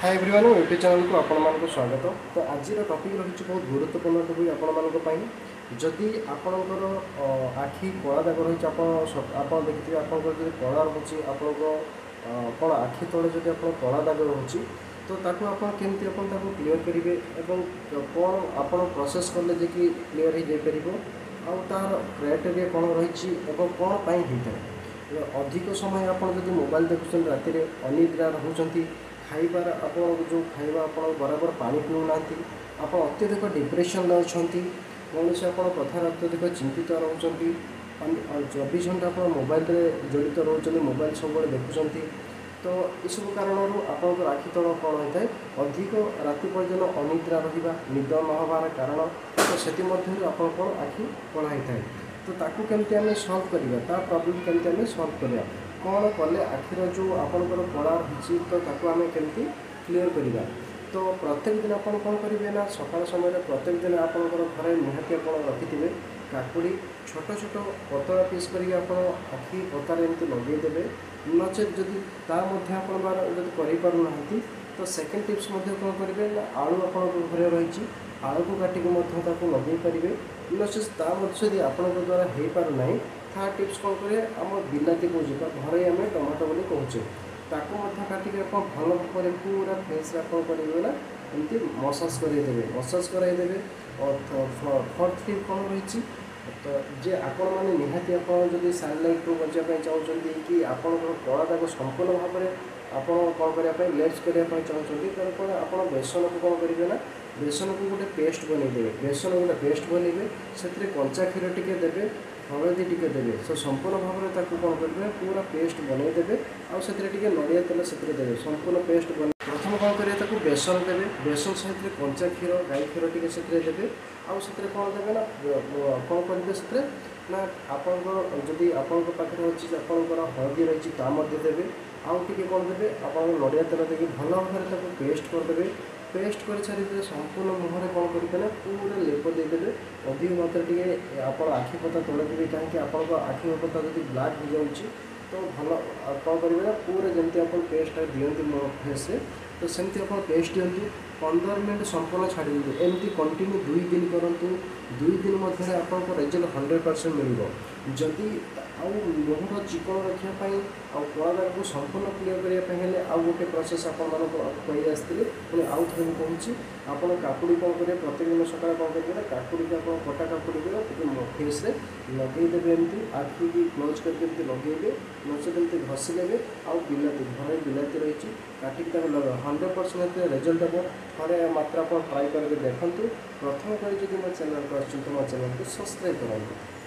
Hi everyone YouTube channel को आपण स्वागत। तो आज टॉपिक रही बहुत गुरुत्वपूर्ण टॉपिक आपण जदि आपणकर आखि कला दाग रही आप देखिए आपंकर कला रोचे आपण कौन आखि तले जब आप कला दाग रोचे तो ताकू आप केमती क्लीयर करेंगे और कौन आप प्रोसेस कले जे कि क्लीयर हो जापर आर क्राइटेरिया कौन रही कौन पाई होता है। अधिक समय आप मोबाइल देखुं राति अनिद्रा रोचती खाइबार आप जो खाइबा आप बराबर पानी पीऊना आप अत्यधिक डिप्रेशन अच्छा कौन आप कथार अत्यधिक चिंतित रोचती 24 घंटा आप मोबाइल जड़ित रोचे मोबाइल सब देखुं तो यू कारण आपंकर आखि तल कौन होता है अधिक राति पर्यटन अनिद्रा रहा निद नहबार कारण तो से आप कौन आखि कला होता है तो ताकू केमती आम सल्व करवा प्रॉब्लम केमती आम सल्व करवा कौन कले आखिर जो आपंकर कला रही तो ताकू आम केमती क्लीयर करवा। तो प्रत्येक दिन आप कौन करेंगे ना सकाल समय प्रत्येक दिन आपंकर घरे निहाती आप रखिथे काकुड़ी छोट छोट पतला पीस करके आप आखि पतार एमती लगेदेवे नचे जदि आपना तो सेकेंड टिप्स कौन करेंगे ना आलू आप घरे रही आलू को काटिक लगे पारे नचे जदि आप द्वारा हो पारना थर्ड टिप्स कौन करेंगे आम बिलाती कहे घरे आम टमाटो बोली कहे ताकू काटिक भल भाव पूरा फेस करेंगे ना एमती मसाज करदेवे मसाज करदेवे। और फोर्थ टिप कौन रही तो जे आपण मैंने निहाती आप सनलाइट रू बचापी चाहते कि आपण कला दाग संपूर्ण भाव में आप कौन करने लेस करने चाहते तो कौन आप बेसन को कौन करेंगे ना बेसन को गोटे पेस्ट बनईदेवे बेसन गोटे पेस्ट बनइबे से कंचा क्षीर टी देवे हलदी टी देवे सो संपूर्ण भाव में कौन करेंगे पूरा पेस्ट बनईदेवे आउ नड़िया तेल से देवे संपूर्ण पेस्ट बन प्रथम कौन करेंगे बेसन देवे बेसन सहित कंचा क्षीर गाई क्षीर टी से देवे आउ से कौन देवे ना कौन करेंगे से ना आपंकर जदि आपण पाखे अच्छी आपंकर हलदी रही देवे आउ टे कौन देवे आप नड़िया तेल देके भल भाव में पेस्ट करदे पेस्ट कर सारी संपूर्ण मुहर कौन करेंगे ना पूरा लेप देदेवे अधिक मात्रा टे आप आखि पता तले देवे कहीं आप आखि पता जब ब्लाक हो जाऊँगी तो भल कौन करेंगे ना पूरा जमी आप पेस्ट दिखती मो फेस तो सेमती आप पेस्ट दिंतु 15 मिनट संपूर्ण छाड़ी दिखाते एमती कंटिन्यू 2 दिन करूँ 2 दिन मध्य आपको रिजल्ट 100% मिल जदि मुहर चिकन रखापी कला दाग को संपूर्ण क्लीयर करने आउ गोटे प्रोसेस आपको आसती पुणी आउ थे कहूँ आप काकुड़ी कौन करेंगे प्रत्येक दिन सकाल कौन करेंगे काकुड़ी को आप कटा काकुड़ी को फेस लगेदेवे एमती आखि की क्लोज करके लगे नचेत घसीदेवे आउ बिलाती घर बिलाती रही काटिक लगे 100% रिजल्ट हम थे मात्र आप ट्राए करके देखूँ प्रथम कर जब मो चैनल को आसो मो चैनल को सब्सक्राइब करूँ।